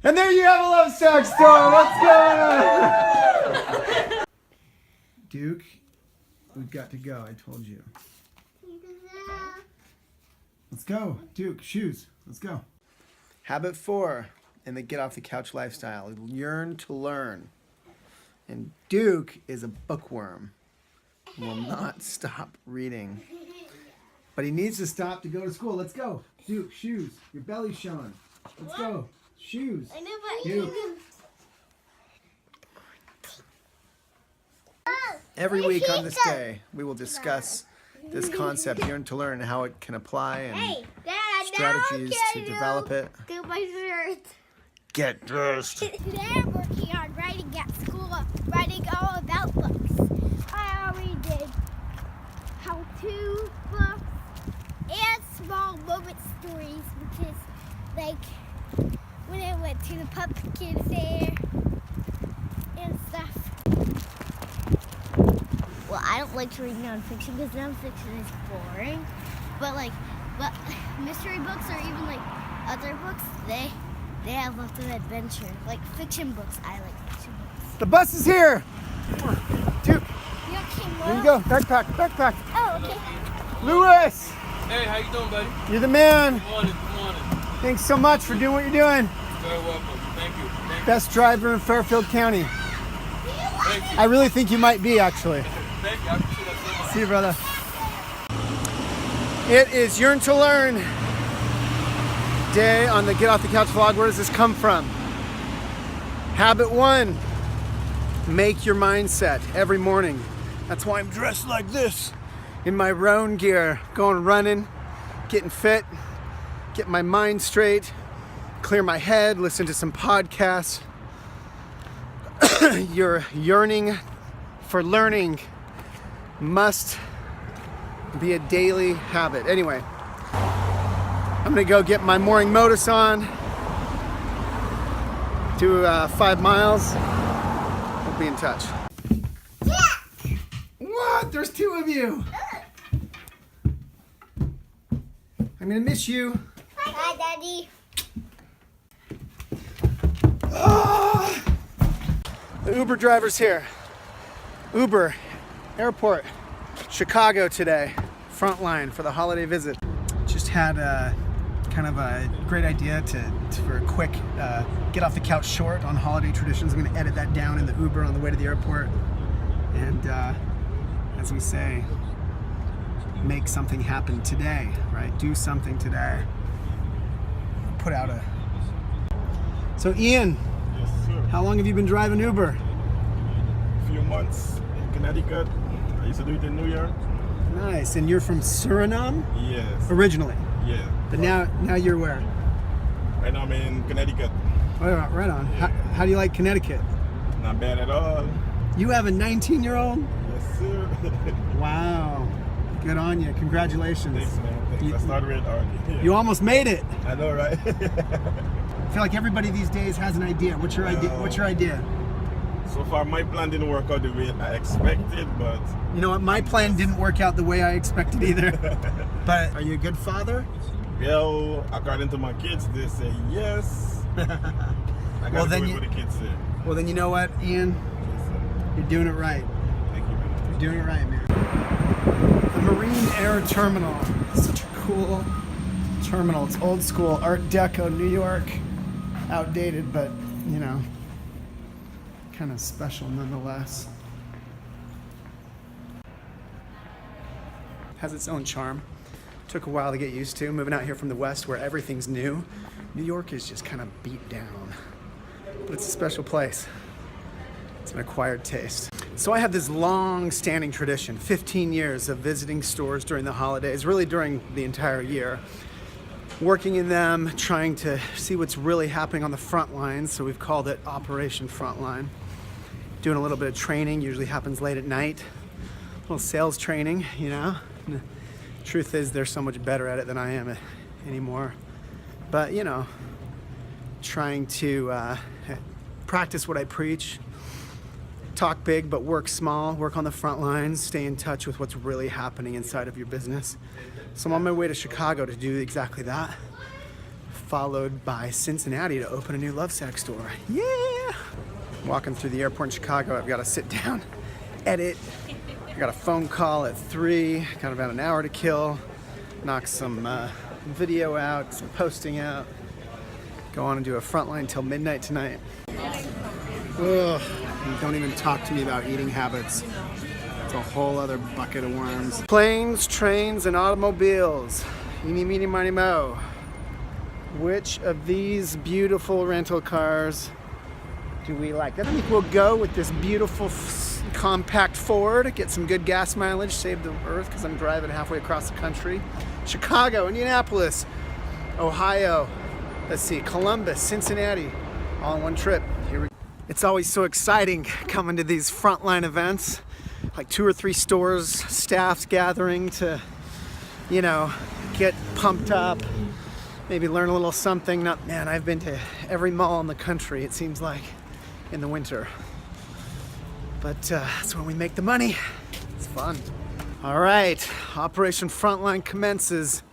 And there you have a Lovesac store. What's going on? Duke, we've got to go. I told you. Let's go. Duke, shoes. Let's go. Habit 4 in the get off the couch lifestyle. Yearn to learn. And Duke is a bookworm. He will not stop reading. But he needs to stop to go to school. Let's go. Duke, shoes. Your belly's showing. Let's go. Shoes. I know, but Duke. Every week on this day, we will discuss this concept, yearn to learn, and how it can apply and strategies to develop it. Get my shirt. Get dressed. Today I'm working on writing at school, writing all about books. I already did how-to books and small moment stories, which is like when I went to the pumpkin fair and stuff. Well, I don't like to read nonfiction because nonfiction is boring. But mystery books or even like other books, they have lots of adventure. Like fiction books, I like fiction books. The bus is here. Duke, Here there you go. Backpack. Oh, okay. Lewis, Hey, how you doing, buddy? you're the man. Good morning. Thanks so much for doing what you're doing. Very welcome. Thank you. Best driver in Fairfield County. Thank you. I really think you might be, actually. Thank you. I appreciate that so much. See you, brother. It is Yearn to Learn day on the Get Off the Couch vlog. Where does this come from? Habit 1, make your mindset every morning. That's why I'm dressed like this in my Roan gear, going running, getting fit, get my mind straight, clear my head, listen to some podcasts. Your yearning for learning must be a daily habit. Anyway, I'm gonna go get my morning modus on, do 5 miles. We'll be in touch. Yeah. What? There's 2 of you. I'm gonna miss you. Hi, Daddy. Oh, the Uber driver's here. Uber, airport, Chicago today. Front line for the holiday visit. Just had kind of a great idea for a quick get off the couch short on holiday traditions. I'm going to edit that down in the Uber on the way to the airport. And as we say, make something happen today, right? Do something today. Put out a... So Ian, Yes, sir. how long have you been driving Uber? A few months in Connecticut. I used to do it in New York. Nice. And you're from Suriname Yes. originally, Yeah. but now you're where? Right now I'm in Connecticut. Right on. How do you like Connecticut? Not bad at all. You have a 19-year-old? Yes, sir. Wow. Good on you. Congratulations. Thanks, man. Thanks. I started it already. You almost made it. I know, right? I feel like everybody these days has an idea. What's your idea? What's your idea? So far, my plan didn't work out the way I expected, but... You know what? My plan didn't work out the way I expected either. But are you a good father? Well, according to my kids, they say yes. I gotta do what the kids say. Well, then you know what, Ian? Yes, sir. You're doing it right. Thank you, man. You're doing it right, man. The Marine Air Terminal. Such a cool terminal. It's old school, Art Deco, New York. Outdated, but, you know, kind of special nonetheless. Has its own charm. Took a while to get used to. Moving out here from the West where everything's new. New York is just kind of beat down. But it's a special place. It's an acquired taste. So I have this long-standing tradition, 15 years of visiting stores during the holidays, really during the entire year. Working in them, trying to see what's really happening on the front lines, so we've called it Operation Frontline. Doing a little bit of training, usually happens late at night. A little sales training, you know. And the truth is they're so much better at it than I am anymore. But, you know, trying to practice what I preach. Talk big, but work small, work on the front lines, stay in touch with what's really happening inside of your business. So I'm on my way to Chicago to do exactly that. followed by Cincinnati to open a new Lovesac store. Yeah! Walking through the airport in Chicago, I've got to sit down, edit. I got a phone call at 3, got about an hour to kill, knock some video out, some posting out, go on and do a frontline till midnight tonight. Ugh, don't even talk to me about eating habits. It's a whole other bucket of worms. Planes, trains, and automobiles. Eeny, meeny, miny, mo. Which of these beautiful rental cars do we like? I think we'll go with this beautiful compact Ford, get some good gas mileage, save the earth because I'm driving halfway across the country. Chicago, Indianapolis, Ohio, let's see, Columbus, Cincinnati, all in one trip. Here we go. It's always so exciting coming to these frontline events, like 2 or 3 stores, staffs gathering to, you know, get pumped up, maybe learn a little something. Man, I've been to every mall in the country, it seems like, in the winter. But that's when we make the money. It's fun. All right, Operation Frontline commences.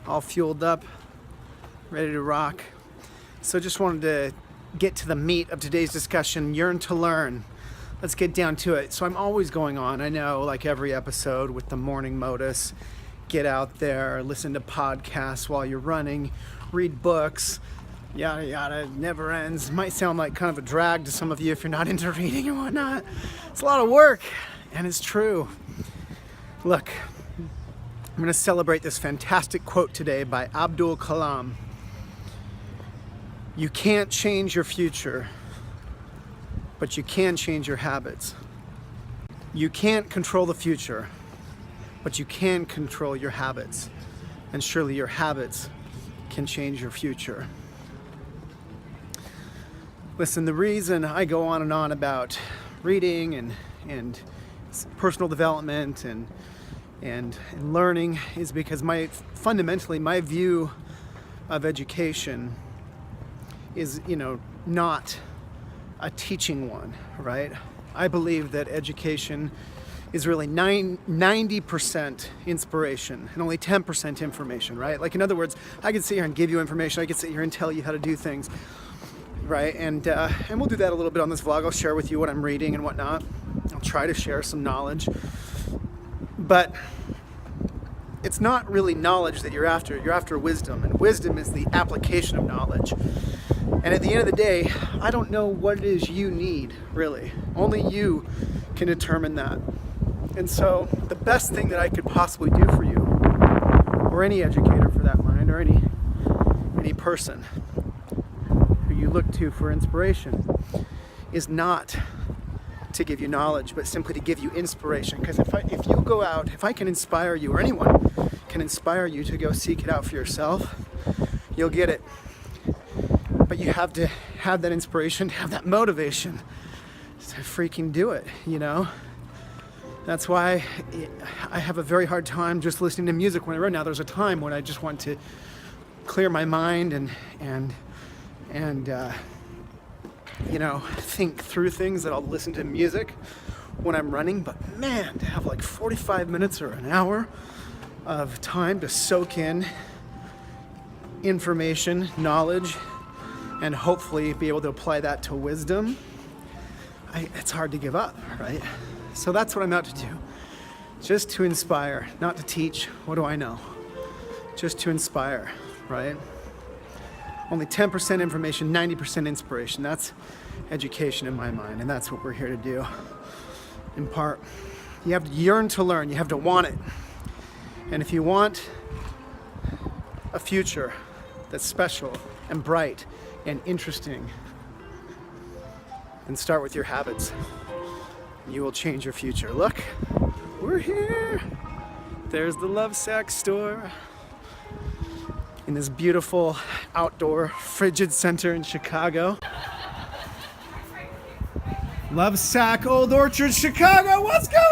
All fueled up, ready to rock. So just wanted to get to the meat of today's discussion, yearn to learn. Let's get down to it. So I'm always going on, I know, like every episode with the morning modus. Get out there, listen to podcasts while you're running, read books, yada yada, never ends. Might sound like kind of a drag to some of you if you're not into reading and whatnot. It's a lot of work, and it's true. Look, I'm going to celebrate this fantastic quote today by Abdul Kalam. You can't change your future, but you can change your habits. You can't control the future, but you can control your habits. And surely your habits can change your future. Listen, the reason I go on and on about reading and personal development and learning is because fundamentally my view of education is, not a teaching one, right? I believe that education is really 90% inspiration and only 10% information, right? Like, in other words, I could sit here and give you information, I could sit here and tell you how to do things, right? And we'll do that a little bit on this vlog. I'll share with you what I'm reading and whatnot. I'll try to share some knowledge. But it's not really knowledge that you're after. You're after wisdom, and wisdom is the application of knowledge. And at the end of the day, I don't know what it is you need, really. Only you can determine that. And so the best thing that I could possibly do for you, or any educator for that matter, or any person who you look to for inspiration, is not to give you knowledge, but simply to give you inspiration. Because if you go out, if I can inspire you, or anyone can inspire you to go seek it out for yourself, you'll get it. But you have to have that inspiration, to have that motivation to freaking do it, That's why I have a very hard time just listening to music when I run. Now, there's a time when I just want to clear my mind and think through things, that I'll listen to music when I'm running. But man, to have like 45 minutes or an hour of time to soak in information, knowledge, and hopefully be able to apply that to wisdom, it's hard to give up, right? So that's what I'm out to do. Just to inspire, not to teach. What do I know? Just to inspire, right? Only 10% information, 90% inspiration. That's education in my mind, and that's what we're here to do, in part. You have to yearn to learn. You have to want it. And if you want a future that's special and bright and interesting, then start with your habits. You will change your future. Look, we're here. There's the Lovesac store in this beautiful outdoor frigid center in Chicago. Lovesac, Old Orchard, Chicago. What's going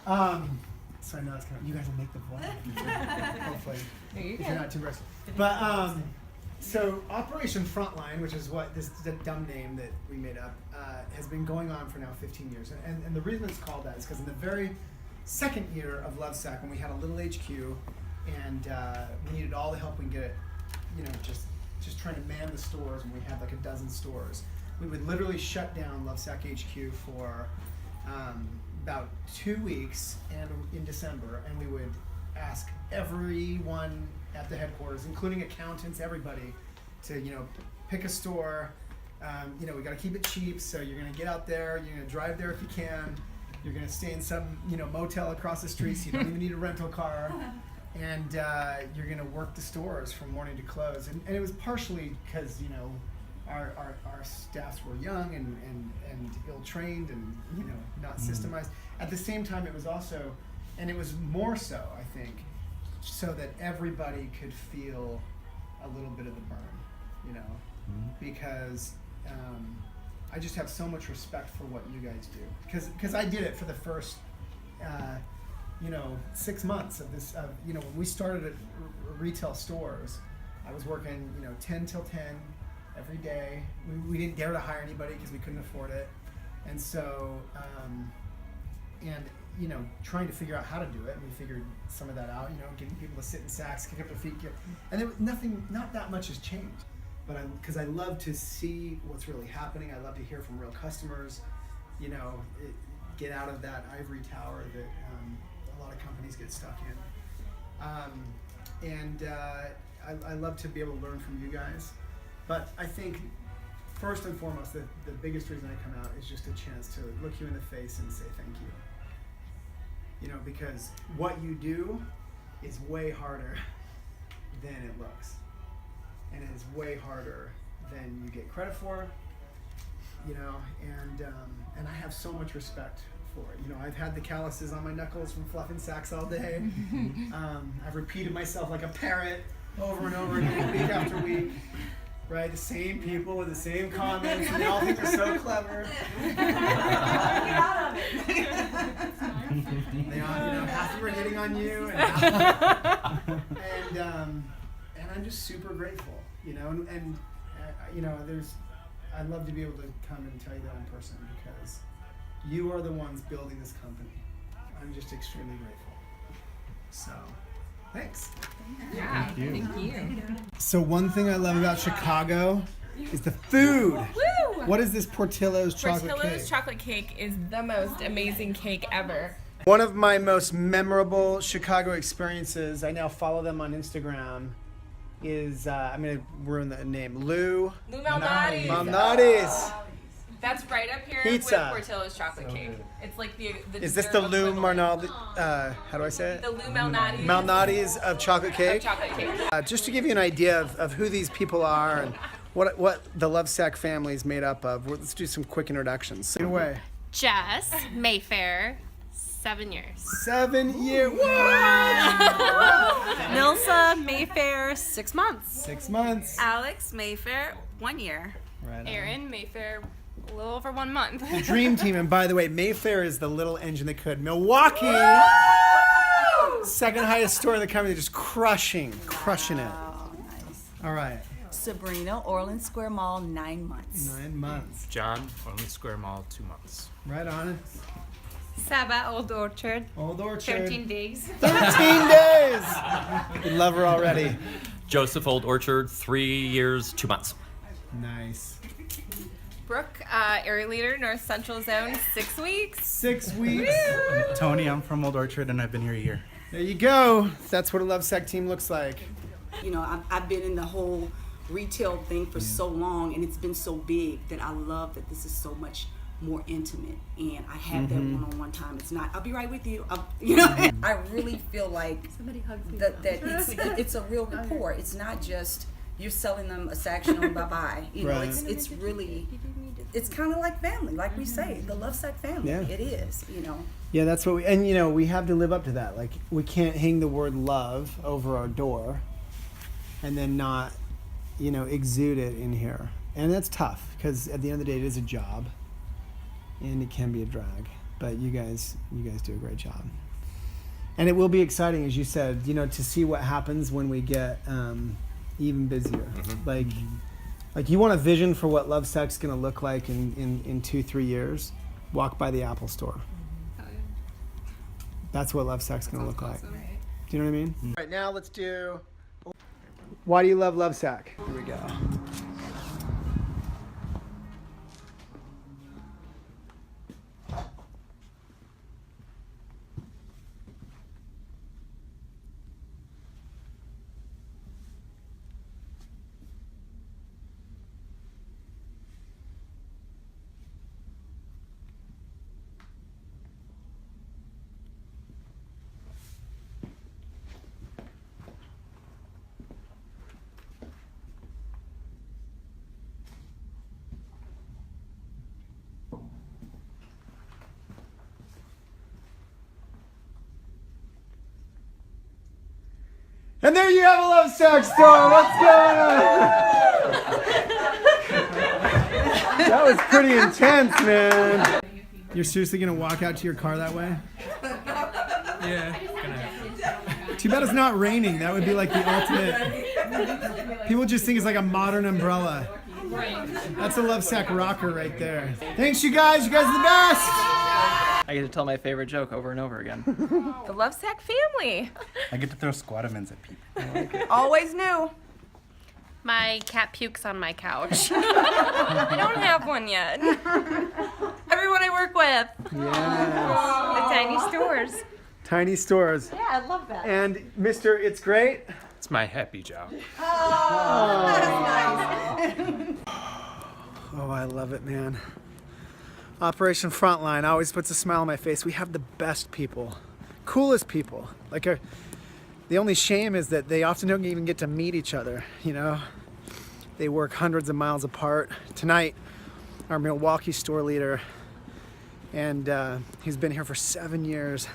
on? So I know it's kind of, you guys will make the vlog. Hopefully, if you're not too aggressive. But so Operation Frontline, which is what this dumb name that we made up, has been going on for now 15 years. And the reason it's called that is because in the very second year of Lovesac, when we had a little HQ and we needed all the help we can get. You know, just trying to man the stores when we had like a dozen stores. We would literally shut down Lovesac HQ for about 2 weeks and in December, and we would ask everyone at the headquarters, including accountants, everybody, to, you know, pick a store. You know, we got to keep it cheap, so you're going to get out there, you're going to drive there if you can, you're going to stay in some, you know, motel across the street, so you don't even need a rental car, and you're going to work the stores from morning to close. And it was partially because, you know, our staffs were young and ill-trained and, you know, not systemized. At the same time, it was also, and it was more so, I think, so that everybody could feel a little bit of the burn, you know, because I just have so much respect for what you guys do. Because I did it for the first, you know, 6 months of this, you know, when we started at retail stores, I was working, you know, 10 till 10 every day. We didn't dare to hire anybody because we couldn't afford it. And so, and, you know, trying to figure out how to do it, and we figured some of that out, you know, getting people to sit in sacks, kick up their feet, and there was not that much has changed. But because I love to see what's really happening, I love to hear from real customers, you know, get out of that ivory tower that a lot of companies get stuck in. I love to be able to learn from you guys. But I think first and foremost, the biggest reason I come out is just a chance to look you in the face and say thank you. You know, because what you do is way harder than it looks. And it is way harder than you get credit for, you know, and I have so much respect for it. You know, I've had the calluses on my knuckles from fluffing sacks all day. I've repeated myself like a parrot over and over again, week after week. Right, the same people with the same comments, and they all think they're so clever. Get out of it. They all, you know, half of them are hitting on you, and I'm just super grateful, you know, and you know, I'd love to be able to come and tell you that in person because you are the ones building this company. I'm just extremely grateful. So. Thanks. Yeah, thank you. So one thing I love about Chicago is the food. Woo! What is this Portillo's chocolate cake? Portillo's chocolate cake is the most amazing cake ever. One of my most memorable Chicago experiences, I now follow them on Instagram, is, I'm going to ruin the name, Lou Malnati's. Malnati's. That's right up here Pizza. with Portillo's chocolate cake. It's like the Is this the dessert Lou equivalent. Marnaldi, how do I say it? The Lou Malnati's. Malnati's of chocolate cake. Of chocolate cake. Just to give you an idea of who these people are and what the Lovesac family is made up of, let's do some quick introductions. Take it away. Jess Mayfair, 7 years. 7 years. Nilsa Mayfair, 6 months. 6 months. Alex Mayfair, 1 year. Right on. Aaron Mayfair, a little over 1 month. The dream team, and by the way, Mayfair is the little engine that could. Milwaukee, second highest store in the country, just crushing it. Oh, nice. All right, Sabrina, Orland Square Mall, 9 months. 9 months. John, Orland Square Mall, 2 months. Right on it. Saba, Old Orchard, Old Orchard. 13 days. 13 days. We love her already. Joseph, Old Orchard, 3 years, 2 months. Nice. Brooke, area leader, North Central Zone, 6 weeks. 6 weeks. Tony, I'm from Old Orchard and I've been here a year. There you go. That's what a Lovesac team looks like. You know, I've been in the whole retail thing for so long, and it's been so big that I love that this is so much more intimate, and I have that one-on-one time. It's not, I'll be right with you. You know, I really feel like that it's a real rapport. It's not just you're selling them a section on bye-bye. You know, Right. it's really, it's kind of like family, like we say, the Lovesac family. Yeah. It is, you know. Yeah, that's what and you know, we have to live up to that. Like, we can't hang the word love over our door and then not, you know, exude it in here. And that's tough because at the end of the day, it is a job and it can be a drag. But you guys do a great job. And it will be exciting, as you said, you know, to see what happens when we get even busier. Like you want a vision for what Lovesac's going to look like in 2-3 years. Walk by the Apple store. That's what Lovesac's going to look like. Do you know what I mean? All right, now let's do Why Do You Love Lovesac? Here we go. And there you have a Lovesac store. What's going on? That was pretty intense, man. You're seriously gonna walk out to your car that way? Yeah, gonna have to. Too bad it's not raining. That would be like the ultimate. People just think it's like a modern umbrella. That's a Lovesac rocker right there. Thanks, you guys. You guys are the best. I get to tell my favorite joke over and over again. The Lovesac family. I get to throw squatamins at people. Always new. My cat pukes on my couch. I don't have one yet. Everyone I work with. Yes. The tiny stores. Tiny stores. Yeah, I love that. And Mr. It's Great. It's my happy job. Oh, I love it, man. Operation Frontline always puts a smile on my face. We have the best people, coolest people. The only shame is that they often don't even get to meet each other, you know? They work hundreds of miles apart. Tonight, our Milwaukee store leader, and he's been here for 7 years,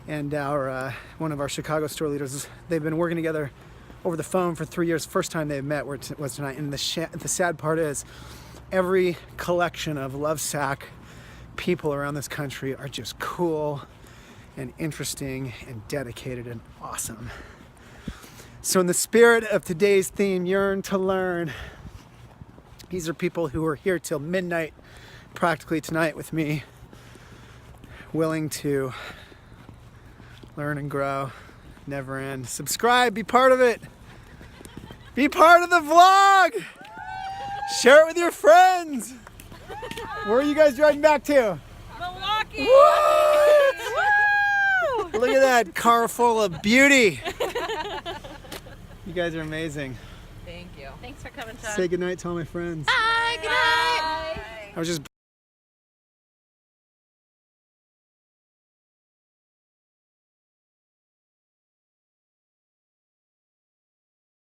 and our one of our Chicago store leaders, they've been working together over the phone for 3 years. First time they met was tonight, and the sad part is, every collection of Lovesac people around this country are just cool and interesting and dedicated and awesome. So in the spirit of today's theme, Yearn to Learn, these are people who are here till midnight, practically tonight with me, willing to learn and grow, never end. Subscribe, be part of it. Be part of the vlog. Share it with your friends. Where are you guys driving back to? Milwaukee. What? Look at that car full of beauty. You guys are amazing. Thank you. Thanks for coming, Shawn. Say goodnight to all my friends. Bye. Good night. I was just